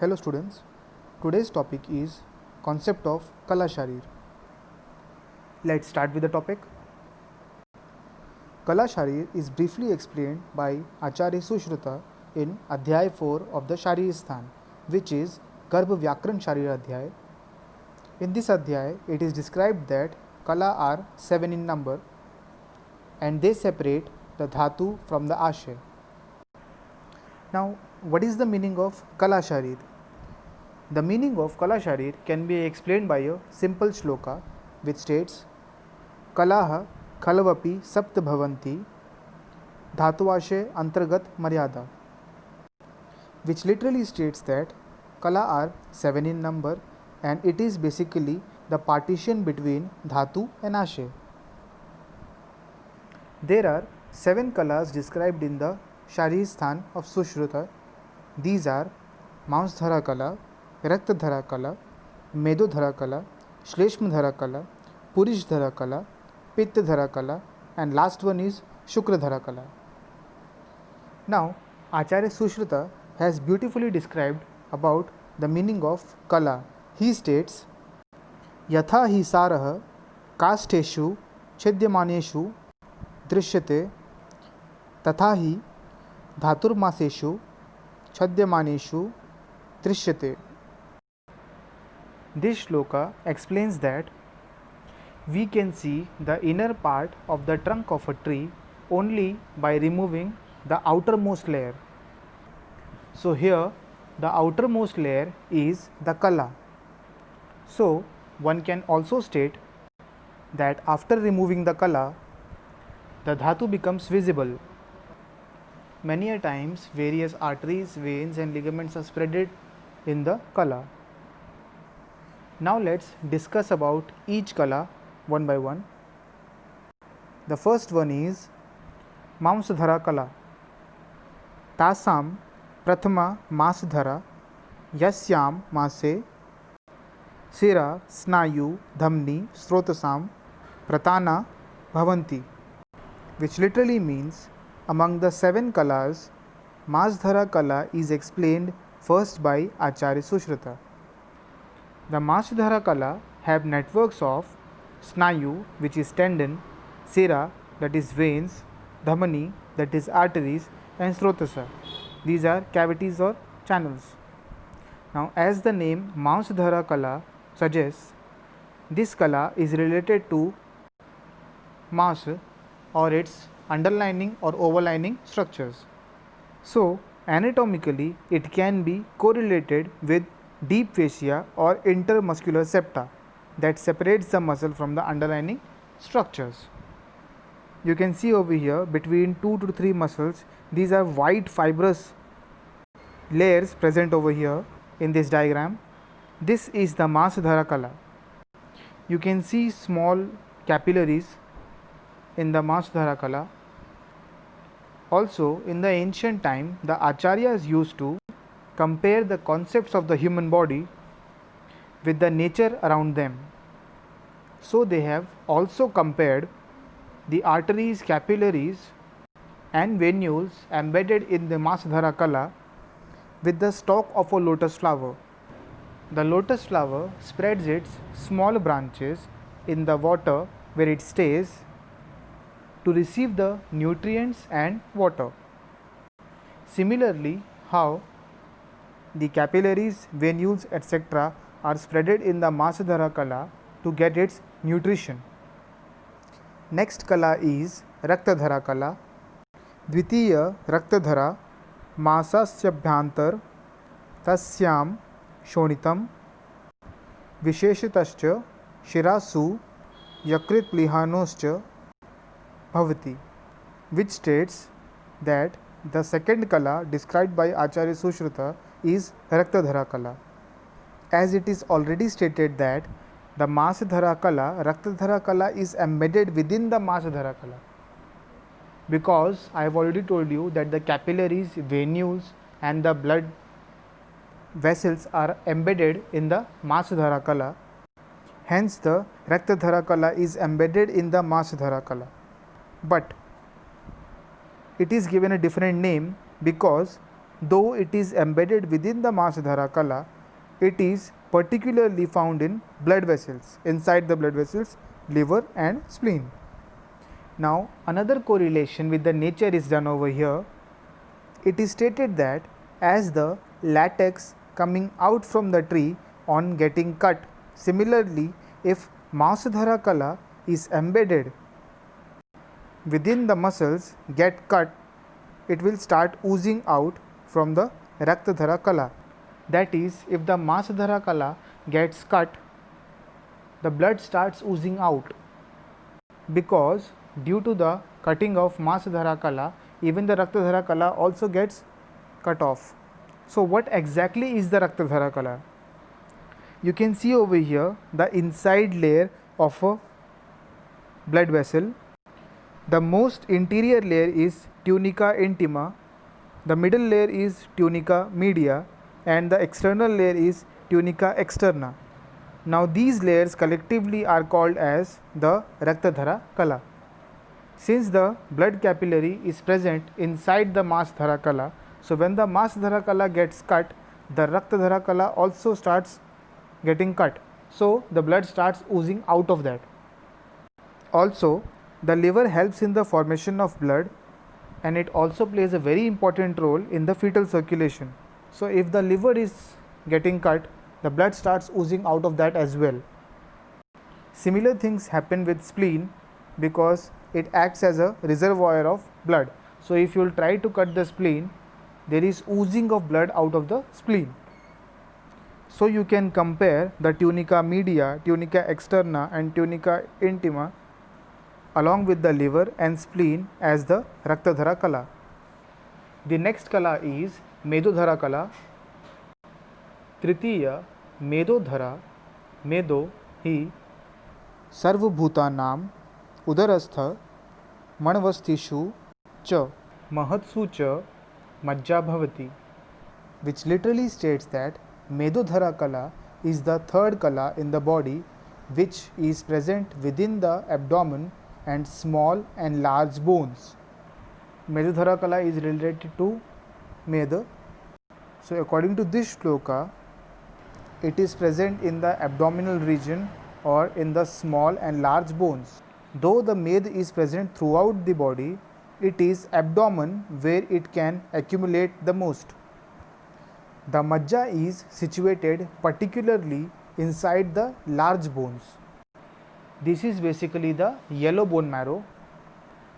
Hello students, today's topic is concept of Kala Sharir. Let's start with the topic. Kala Sharir is briefly explained by Acharya Sushruta in Adhyay 4 of the Sharir Sthan, which is Garbh Vyakran Sharir Adhyay. In this Adhyay, it is described that Kala are 7 in number and they separate the Dhatu from the Ashay. Now, what is the meaning of Kala Sharir? The meaning of Kala Sharir can be explained by a simple shloka which states Kalaha Khalavapi Sapt Bhavanti Dhatuvashe Antargat Maryada, which literally states that Kala are 7 in number and it is basically the partition between Dhatu and Ashay. There are 7 Kalas described in the Sharir Sthan of Sushruta. These are Mansdhara Kala, Raktadhara Kala, Medodhara Kala, Shleshmadhara Kala, Purishdhara Kala, Pittadhara Kala, and last one is Shukradhara Kala. Now, Acharya Sushruta has beautifully described about the meaning of Kala. He states, Yatha hi sarah kasteshu chedyamaneshu drishyate तथा ही धातुर्मासेषु छद्यमानेषु दृश्यते. This shloka explains that we can see the inner part of the trunk of a tree only by removing the outermost layer. So here the outermost layer is the Kala. So one can also state that after removing the Kala, the Dhatu becomes visible. Many a times various arteries, veins and ligaments are spreaded in the Kala. Now let's discuss about each Kala one by one. The first one is Mamsadhara Kala. Tasam Prathama Masdhara Yasyam Mase Sira Snayu Dhamni Srotasam Pratana Bhavanti, which literally means among the 7 Kalas, Masdhara Kala is explained first by Acharya Sushruta. The Masdhara Kala have networks of Snayu, which is tendon, Sira, that is veins, Dhamani, that is arteries, and Srotasa. These are cavities or channels. Now, as the name Mamsadhara Kala suggests, this Kala is related to Mas or its underlining or overlining structures. So, anatomically, it can be correlated with deep fascia or intermuscular septa that separates the muscle from the underlining structures. You can see over here between 2 to 3 muscles, these are white fibrous layers present over here in this diagram. This is the Masdhara Kala. You can see small capillaries in the Masdhara Kala. Also, in the ancient time, the Acharyas used to compare the concepts of the human body with the nature around them. So, they have also compared the arteries, capillaries, and venules embedded in the Masdhara Kala with the stalk of a lotus flower. The lotus flower spreads its small branches in the water where it stays to receive the nutrients and water. Similarly, how the capillaries, venules, etc. are spreaded in the Masdhara Kala to get its nutrition. Next Kala is Raktadhara Kala. Dvitiya Raktadhara Masasyabhyantar Tasyam Shonitam Visheshatascha Shirasu Yakrit Plihanoscha Bhavati, which states that the second Kala described by Acharya Sushruta is Raktadhara Kala. As it is already stated that the Masdhara Kala, Raktadhara Kala is embedded within the Masdhara Kala, because I have already told you that the capillaries, venules and the blood vessels are embedded in the Masdhara Kala. Hence the Raktadhara Kala is embedded in the Masdhara Kala. But it is given a different name because though it is embedded within the Masadhara Kala, it is particularly found in blood vessels, inside the blood vessels, liver and spleen. Now, another correlation with the nature is done over here. It is stated that as the latex coming out from the tree on getting cut, similarly, if Masadhara Kala is embedded within the muscles get cut, it will start oozing out from the Raktadhara Kala. That is, if the Masadhara Kala gets cut, the blood starts oozing out, because due to the cutting of Masadhara Kala, even the Raktadhara Kala also gets cut off. So what exactly is the Raktadhara Kala? You can see over here the inside layer of a blood vessel. The most interior layer is tunica intima, the middle layer is tunica media, and the external layer is tunica externa. Now these layers collectively are called as the Raktadhara Kala. Since the blood capillary is present inside the Masadhara Kala, so when the Masadhara Kala gets cut, the Raktadhara Kala also starts getting cut. So the blood starts oozing out of that. Also, the liver helps in the formation of blood, and it also plays a very important role in the fetal circulation. So if the liver is getting cut, the blood starts oozing out of that as well. Similar things happen with spleen, because it acts as a reservoir of blood. So if you will try to cut the spleen, there is oozing of blood out of the spleen. So you can compare the tunica media, tunica externa and tunica intima along with the liver and spleen as the Raktadhara Kala. The next Kala is Medodhara Kala. Tritiya Medodhara, Medo hi Sarvabhutanam Udarastha Manvastishu cha Mahatsu cha Majja Bhavati, which literally states that Medodhara Kala is the third Kala in the body, which is present within the abdomen and small and large bones. Medodhara Kala is related to Meda. So according to this shloka, it is present in the abdominal region or in the small and large bones. Though the med is present throughout the body, it is abdomen where it can accumulate the most. The majja is situated particularly inside the large bones. This is basically the yellow bone marrow,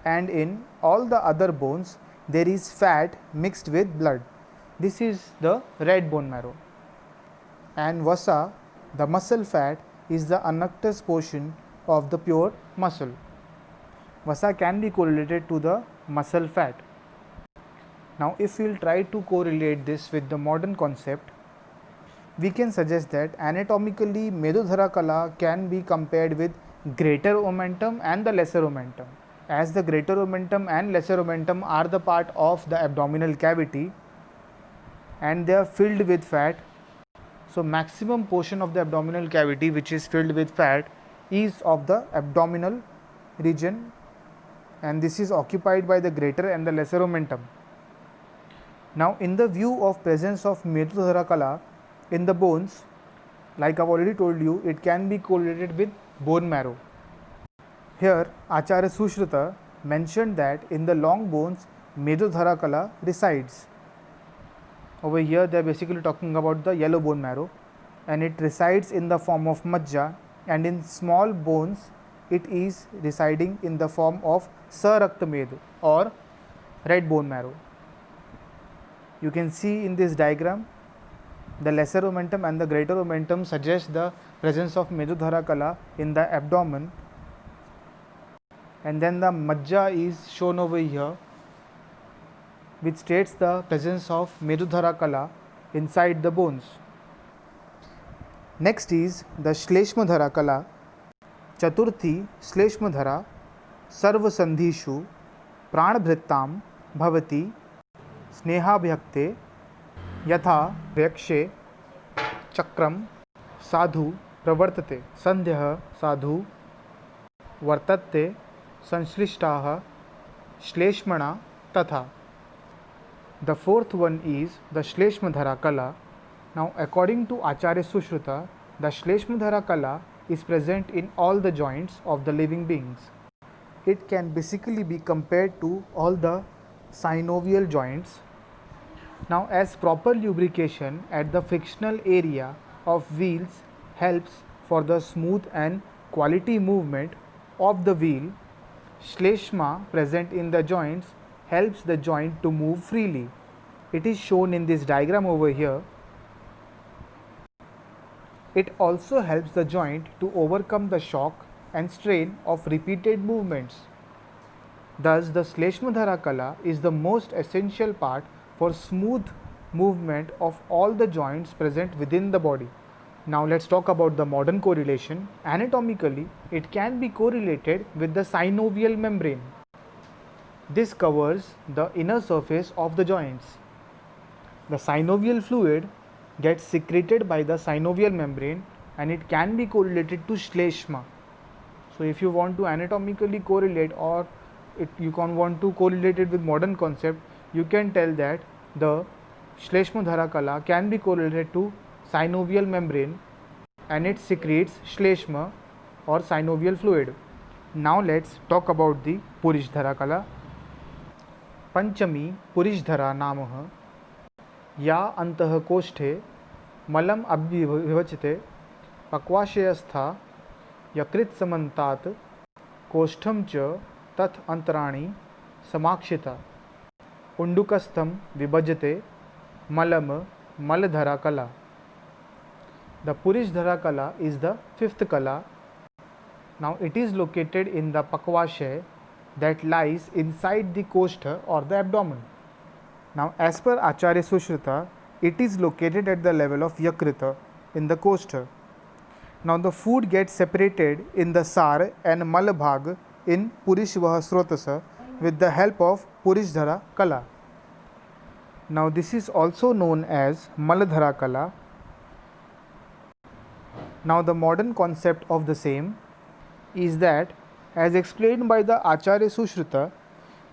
and in all the other bones there is fat mixed with blood. This is the red bone marrow. And vasa, the muscle fat, is the unctuous portion of the pure muscle. Vasa can be correlated to the muscle fat. Now if we will try to correlate this with the modern concept, we can suggest that anatomically Medodhara Kala can be compared with greater omentum and the lesser omentum. As the greater omentum and lesser omentum are the part of the abdominal cavity and they are filled with fat, so maximum portion of the abdominal cavity which is filled with fat is of the abdominal region, and this is occupied by the greater and the lesser omentum. Now in the view of presence of Medodhara Kala in the bones, like I have already told you, it can be correlated with bone marrow. Here Acharya Sushruta mentioned that in the long bones Medodhara Kala resides. Over here they are basically talking about the yellow bone marrow, and it resides in the form of majja, and in small bones it is residing in the form of Saraktamed or red bone marrow. You can see in this diagram the lesser omentum and the greater omentum suggest the presence of Medodhara Kala in the abdomen, and then the majja is shown over here, which states the presence of Medodhara Kala inside the bones. Next is the Shleshmadhara Kala. Chaturthi Shleshmadhara Sarvasandhishu Pranabhrittam Bhavati Snehabhyakte Yatha Vyakshe Chakram Sadhu Pravartate Sandhyah Sadhu Vartate Sanslishtaha Shleshmana Tatha. The fourth one is the Shleshmadhara Kala. Now, according to Acharya Sushruta, the Shleshmadhara Kala is present in all the joints of the living beings. It can basically be compared to all the synovial joints. Now, as proper lubrication at the frictional area of wheels helps for the smooth and quality movement of the wheel, Shleshma present in the joints helps the joint to move freely. It is shown in this diagram over here. It also helps the joint to overcome the shock and strain of repeated movements. Thus, the Shleshmadhara Kala is the most essential part for smooth movement of all the joints present within the body. Now, let's talk about the modern correlation. Anatomically, it can be correlated with the synovial membrane. This covers the inner surface of the joints. The synovial fluid gets secreted by the synovial membrane and it can be correlated to Shleshma. So, if you want to anatomically correlate or you can want to correlate it with modern concept, you can tell that the Shleshmadhara Kala can be correlated to synovial membrane and it secretes Shleshma or synovial fluid. Now, let's talk about the Purishdhara Kala. Panchami Purishdhara Namah या अंतः कोष्ठे मलम अभिविभचिते पक्वाशयस्था यकृत समन्तात् कोष्ठम च तथ अंतराणि समाक्षिता उंडुकस्थम विभजते मलम मलधरा कला. The Purishdhara Kala is the fifth kala. Now it is located in the Pakvashay that lies inside the Koshtha or the abdomen. Now, as per Acharya Sushruta, it is located at the level of Yakrita in the Koshtha. Now, the food gets separated in the Sar and Malabhag in Purishvaha Srotasa with the help of Purishdhara Kala. Now, this is also known as Maladhara Kala. Now, the modern concept of the same is that, as explained by the Acharya Sushruta,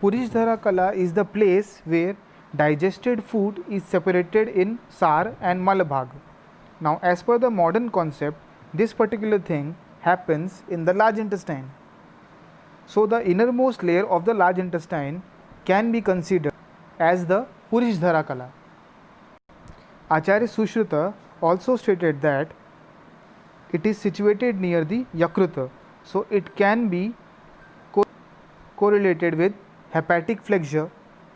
Purishdhara Kala is the place where digested food is separated in Sar and Malabhag. Now, as per the modern concept, this particular thing happens in the large intestine. So, the innermost layer of the large intestine can be considered as the Purishdhara Kala. Acharya Sushruta also stated that it is situated near the Yakruta, so it can be correlated with hepatic flexure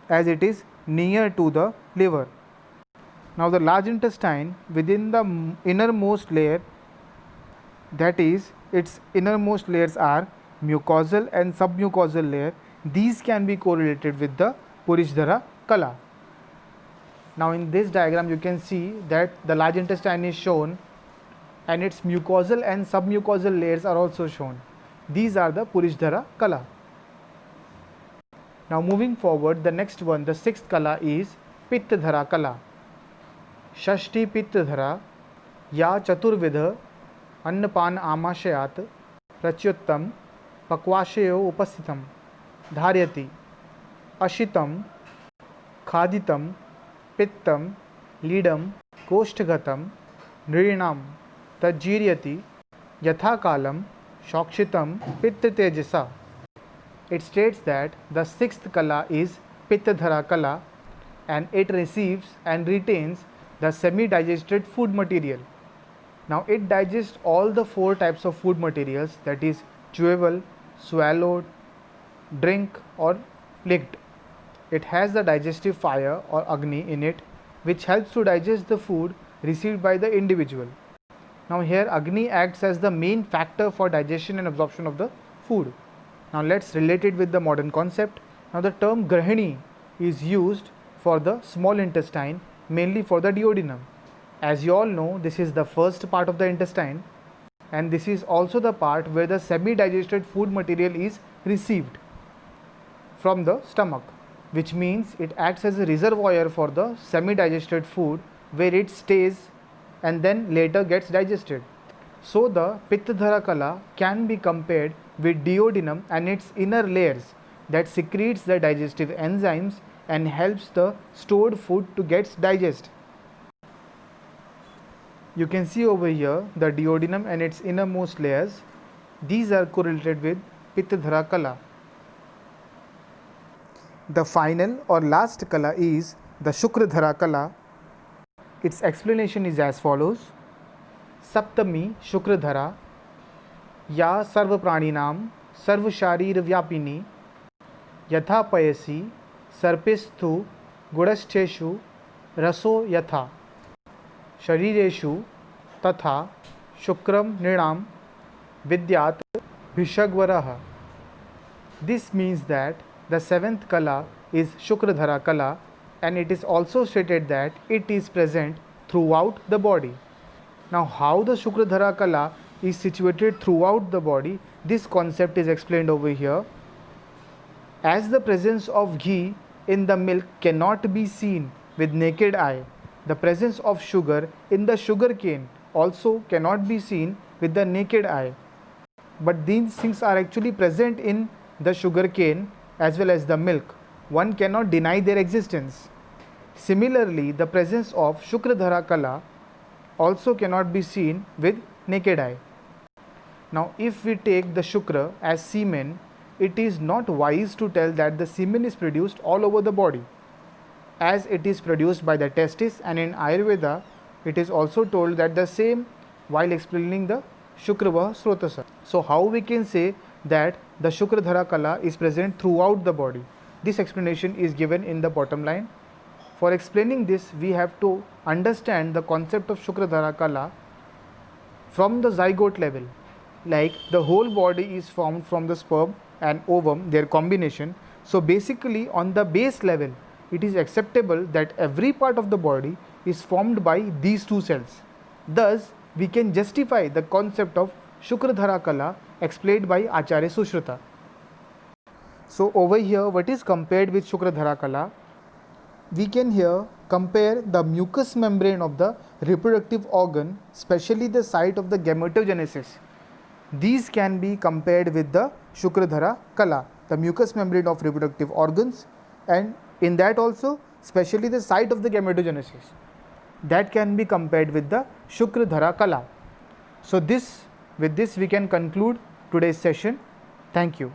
as it is near to the liver. Now, the large intestine within the innermost layer, that is, its innermost layers are mucosal and submucosal layer. These can be correlated with the Purishdhara Kala. Now, in this diagram, you can see that the large intestine is shown and its mucosal and submucosal layers are also shown. These are the Purishdhara Kala. Now, moving forward, the next one, the sixth Kala is Pittadhara Kala. Shashti Pittadhara या चतुर्विध अन्नपान आमाशयात प्रच्युत्तम पक्वाशयो उपस्थितम धार्यति अशितम खादितम पित्तम ledum कोष्ठगतम नृणाम तज्जीर्यति यथाकालम शोक्षितम पित्त तेजसा. It states that the sixth kala is Pittadhara Kala and it receives and retains the semi-digested food material. Now, it digests all the four types of food materials, that is chewable, swallowed, drink or licked. It has the digestive fire or Agni in it, which helps to digest the food received by the individual. Now, here Agni acts as the main factor for digestion and absorption of the food. Now, let's relate it with the modern concept. Now, the term Grahini is used for the small intestine, mainly for the duodenum. As you all know, this is the first part of the intestine and this is also the part where the semi-digested food material is received from the stomach, which means it acts as a reservoir for the semi-digested food where it stays and then later gets digested. So, the Pittadhara Kala can be compared with duodenum and its inner layers that secretes the digestive enzymes and helps the stored food to get digest. You can see over here the duodenum and its innermost layers. These are correlated with Pittadhara Kala. The final or last kala is the Shukradhara Kala. Its explanation is as follows. Saptami Shukradhara Ya Sarva Praninam Sarva Sharir Vyapini Yatha Payasi Sarpisthu Gudascheshu Raso Yatha Sharireshu Tatha Shukram Nrinam Vidyat Bhishagvaraha. This means that the seventh kala is Shukradhara Kala, and it is also stated that it is present throughout the body. Now, how the Shukradhara Kala is situated throughout the body, this concept is explained over here. As the presence of ghee in the milk cannot be seen with naked eye, the presence of sugar in the sugar cane also cannot be seen with the naked eye. But these things are actually present in the sugar cane as well as the milk. One cannot deny their existence. Similarly, the presence of Shukradhara Kala also cannot be seen with naked eye. Now, if we take the Shukra as semen, it is not wise to tell that the semen is produced all over the body, as it is produced by the testis, and in Ayurveda it is also told that the same while explaining the Shukravaha Srotasa. So how we can say that the Shukradhara Kala is present throughout the body? This explanation is given in the bottom line. For explaining this, we have to understand the concept of Shukradhara Kala from the zygote level. Like the whole body is formed from the sperm and ovum, their combination. So basically on the base level, it is acceptable that every part of the body is formed by these two cells. Thus, we can justify the concept of Shukradhara Kala explained by Acharya Sushruta. So over here, what is compared with Shukradhara Kala? We can here compare the mucous membrane of the reproductive organ, especially the site of the gametogenesis. These can be compared with the Shukradhara Kala, the mucous membrane of reproductive organs, and in that also, especially the site of the gametogenesis, that can be compared with the Shukradhara Kala. So with this we can conclude today's session. Thank you.